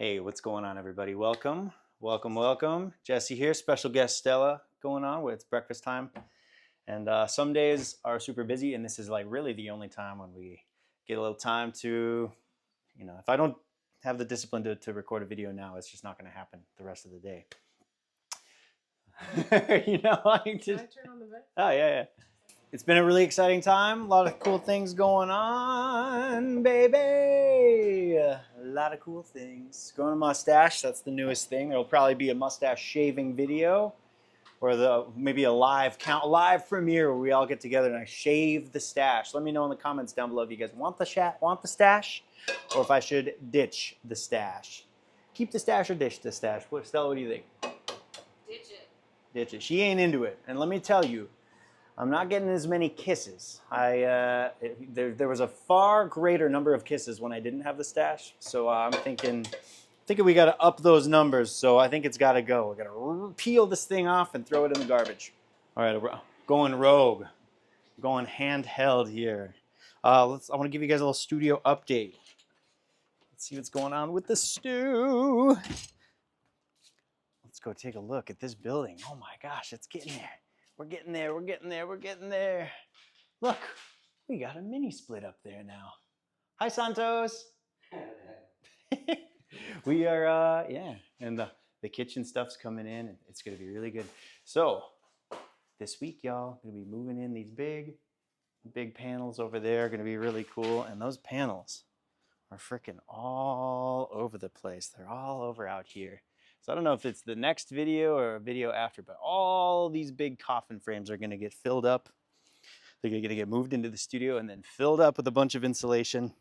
Hey, what's going on, everybody? Welcome, welcome, welcome. Jesse here, special guest Stella going on with breakfast time. And some days are super busy, and this is like really the only time when we get a little time to, if I don't have the discipline to record a video now, it's just not going to happen the rest of the day. Like Can I turn on the vent? Oh, yeah. It's been a really exciting time. A lot of cool things going on, baby. A lot of cool things. Growing a mustache, that's the newest thing. There'll probably be a mustache shaving video or maybe a live premiere where we all get together and I shave the stash. Let me know in the comments down below if you guys want the stash or if I should ditch the stash. Keep the stash or ditch the stash. Stella, what do you think? Ditch it. Ditch it. She ain't into it. And let me tell you, I'm not getting as many kisses. There was a far greater number of kisses when I didn't have the stash. So I'm thinking we got to up those numbers. So I think it's got to go. We got to peel this thing off and throw it in the garbage. All right, we're going rogue, going handheld here. I want to give you guys a little studio update. Let's see what's going on with the stew. Let's go take a look at this building. Oh my gosh, it's getting there. We're getting there, we're getting there, we're getting there. Look, we got a mini split up there now. Hi, Santos. We are, and the kitchen stuff's coming in, and it's gonna be really good. So, this week, y'all, gonna be moving in these big panels over there, gonna be really cool, and those panels are freaking all over the place. They're all over out here. So I don't know if it's the next video or a video after, but all these big coffin frames are going to get filled up. They're going to get moved into the studio and then filled up with a bunch of insulation.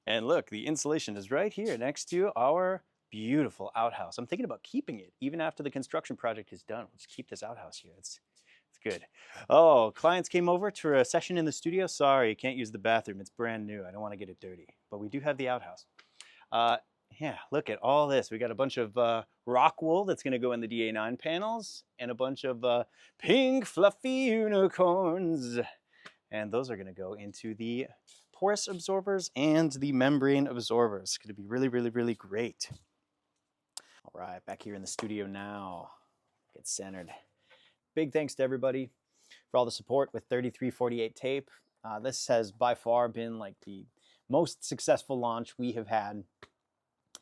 And look, the insulation is right here next to our beautiful outhouse. I'm thinking about keeping it even after the construction project is done. We'll just keep this outhouse here. It's good. Oh, clients came over to a session in the studio. Sorry, you can't use the bathroom. It's brand new. I don't want to get it dirty, but we do have the outhouse. Yeah, look at all this. We got a bunch of rock wool that's going to go in the DA9 panels and a bunch of pink fluffy unicorns. And those are going to go into the porous absorbers and the membrane absorbers. It's going to be really, really, really great. All right, back here in the studio now. Get centered. Big thanks to everybody for all the support with 3348 tape. This has by far been like the most successful launch we have had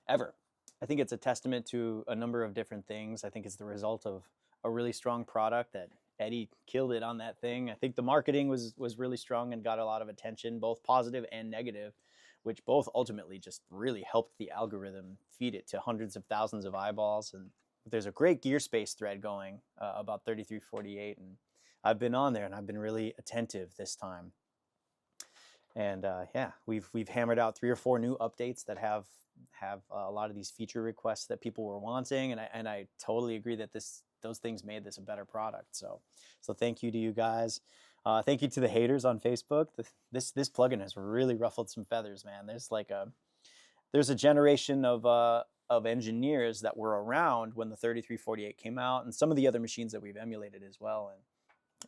ever. I think it's a testament to a number of different things. I think it's the result of a really strong product that Eddie killed it on that thing. I think the marketing was really strong and got a lot of attention, both positive and negative, which both ultimately just really helped the algorithm feed it to hundreds of thousands of eyeballs. And there's a great gear space thread going about 3348, and I've been on there and I've been really attentive this time. And yeah, we've hammered out 3 or 4 new updates that have a lot of these feature requests that people were wanting, and I totally agree that those things made this a better product. So thank you to you guys. Thank you to the haters on Facebook. This plugin has really ruffled some feathers, man. There's a generation of engineers that were around when the 3348 came out, and some of the other machines that we've emulated as well, and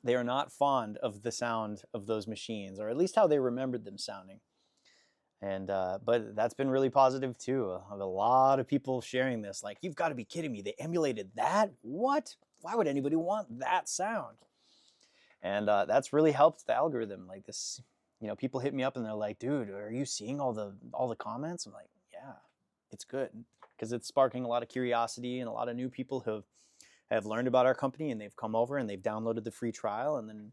they are not fond of the sound of those machines, or at least how they remembered them sounding. And but that's been really positive too. I have a lot of people sharing this, like, you've got to be kidding me, they emulated that? What? Why would anybody want that sound? And that's really helped the algorithm. Like this, people hit me up and they're like, dude, are you seeing all the comments? I'm like, yeah, it's good, because it's sparking a lot of curiosity, and a lot of new people have learned about our company, and they've come over and they've downloaded the free trial, and then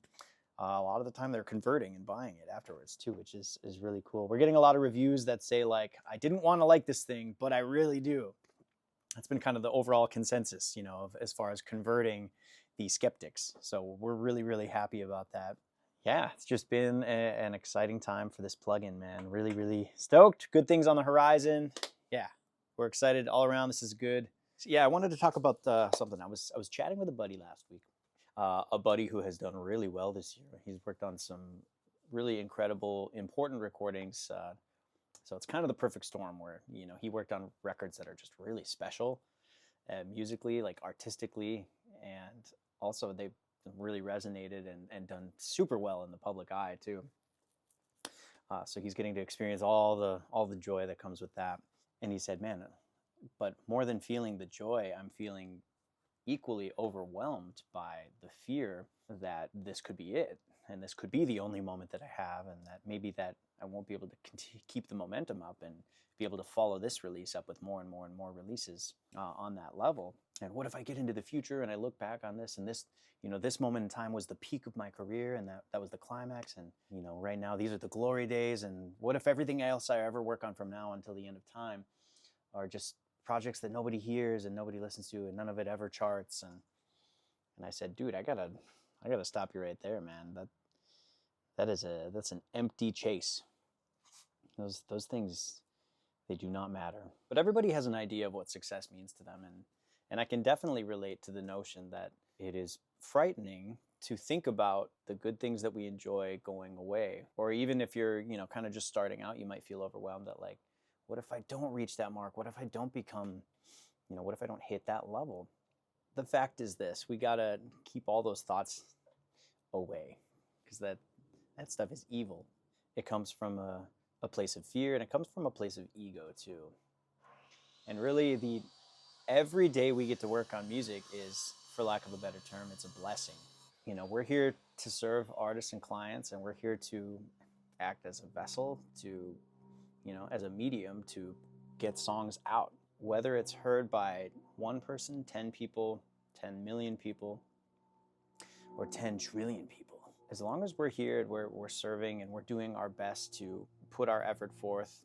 a lot of the time they're converting and buying it afterwards too, which is really cool. We're getting a lot of reviews that say, like, I didn't want to like this thing, but I really do. That's been kind of the overall consensus, as far as converting the skeptics. So we're really, really happy about that. Yeah, it's just been an exciting time for this plugin, man. Really, really stoked. Good things on the horizon. Yeah, we're excited all around. This is good. So yeah, I wanted to talk about something. I was chatting with a buddy last week. A buddy who has done really well this year. He's worked on some really incredible, important recordings. So it's kind of the perfect storm where, he worked on records that are just really special musically, like artistically, and also they've really resonated and done super well in the public eye too. So he's getting to experience all the joy that comes with that. And he said, man, but more than feeling the joy, I'm feeling equally overwhelmed by the fear that this could be it, and this could be the only moment that I have, and that maybe that I won't be able to keep the momentum up and be able to follow this release up with more and more and more releases on that level. And what if I get into the future and I look back on this, and this, this moment in time was the peak of my career, and that was the climax, and right now these are the glory days, and what if everything else I ever work on from now until the end of time are just projects that nobody hears and nobody listens to, and none of it ever charts? And I said, dude, I gotta stop you right there, man. That's an empty chase. Those things, they do not matter. But everybody has an idea of what success means to them, and I can definitely relate to the notion that it is frightening to think about the good things that we enjoy going away. Or even if you're, kind of just starting out, you might feel overwhelmed at like, what if I don't reach that mark? What if I don't become, what if I don't hit that level? The fact is this: we gotta keep all those thoughts away, because that stuff is evil. It comes from a place of fear, and it comes from a place of ego too. And really, every day we get to work on music is, for lack of a better term, it's a blessing. We're here to serve artists and clients, and we're here to act as a vessel, to as a medium to get songs out, whether it's heard by one person, 10 people, 10 million people, or 10 trillion people. As long as we're here, we're serving, and we're doing our best to put our effort forth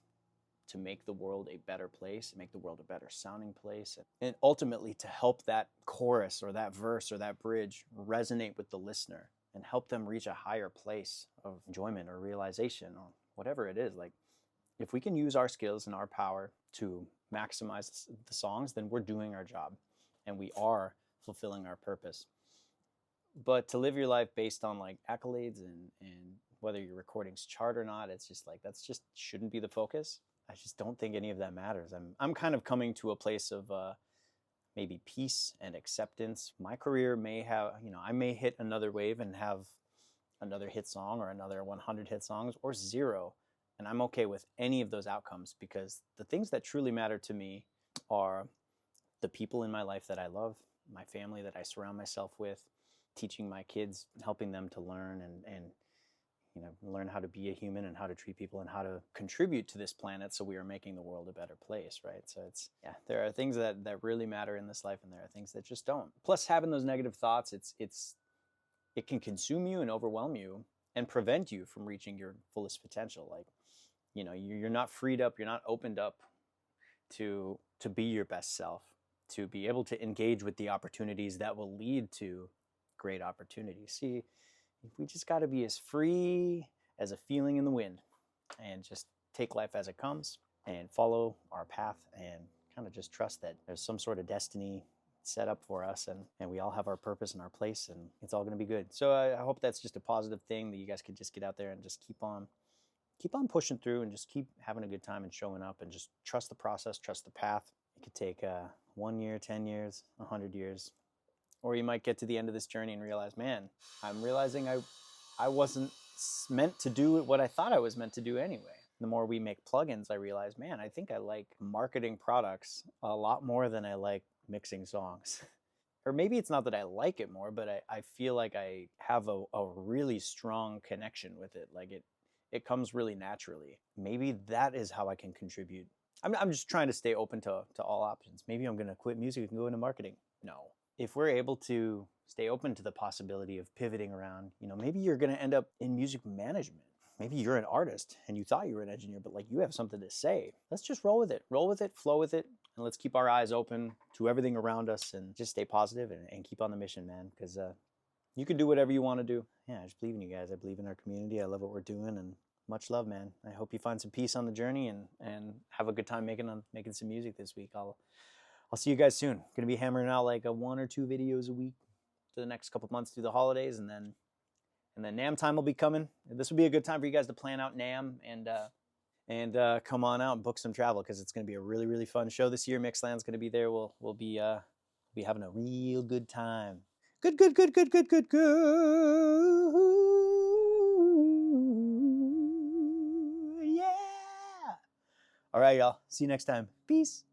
to make the world a better place, make the world a better sounding place, and ultimately to help that chorus or that verse or that bridge resonate with the listener and help them reach a higher place of enjoyment or realization or whatever it is. Like, if we can use our skills and our power to maximize the songs, then we're doing our job and we are fulfilling our purpose. But to live your life based on like accolades and whether your recordings chart or not, it's just like, that's just shouldn't be the focus. I just don't think any of that matters. I'm kind of coming to a place of maybe peace and acceptance. My career may have, I may hit another wave and have another hit song or another 100 hit songs or zero. And I'm okay with any of those outcomes, because the things that truly matter to me are the people in my life that I love, my family that I surround myself with, teaching my kids, helping them to learn and learn how to be a human and how to treat people and how to contribute to this planet, so we are making the world a better place, right? So there are things that really matter in this life, and there are things that just don't. Plus, having those negative thoughts, it can consume you and overwhelm you and prevent you from reaching your fullest potential. Like, you're not freed up, you're not opened up to be your best self, to be able to engage with the opportunities that will lead to great opportunities. See, we just got to be as free as a feeling in the wind, and just take life as it comes and follow our path, and kind of just trust that there's some sort of destiny set up for us, and we all have our purpose and our place, and it's all going to be good. So I hope that's just a positive thing, that you guys could just get out there and just keep on pushing through, and just keep having a good time and showing up, and just trust the process, trust the path. It could take 1 year, 10 years, 100 years. Or you might get to the end of this journey and realize, man, I'm realizing I wasn't meant to do what I thought I was meant to do anyway. The more we make plugins, I realize, man, I think I like marketing products a lot more than I like mixing songs. Or maybe it's not that I like it more, but I feel like I have a really strong connection with it. Like it comes really naturally. Maybe that is how I can contribute. I'm just trying to stay open to all options. Maybe I'm going to quit music and go into marketing. No. If we're able to stay open to the possibility of pivoting around, maybe you're going to end up in music management. Maybe you're an artist and you thought you were an engineer, but like, you have something to say. Let's just roll with it, flow with it. And let's keep our eyes open to everything around us, and just stay positive and keep on the mission, man. Because you can do whatever you want to do. Yeah, I just believe in you guys. I believe in our community. I love what we're doing, and much love, man. I hope you find some peace on the journey and have a good time making some music this week. I'll see you guys soon. Gonna be hammering out like 1 or 2 videos a week for the next couple months through the holidays, and then NAMM time will be coming. This will be a good time for you guys to plan out NAMM and come on out and book some travel, because it's gonna be a really, really fun show this year. Mixland's gonna be there. We'll be having a real good time. Good. Yeah. All right, y'all. See you next time. Peace.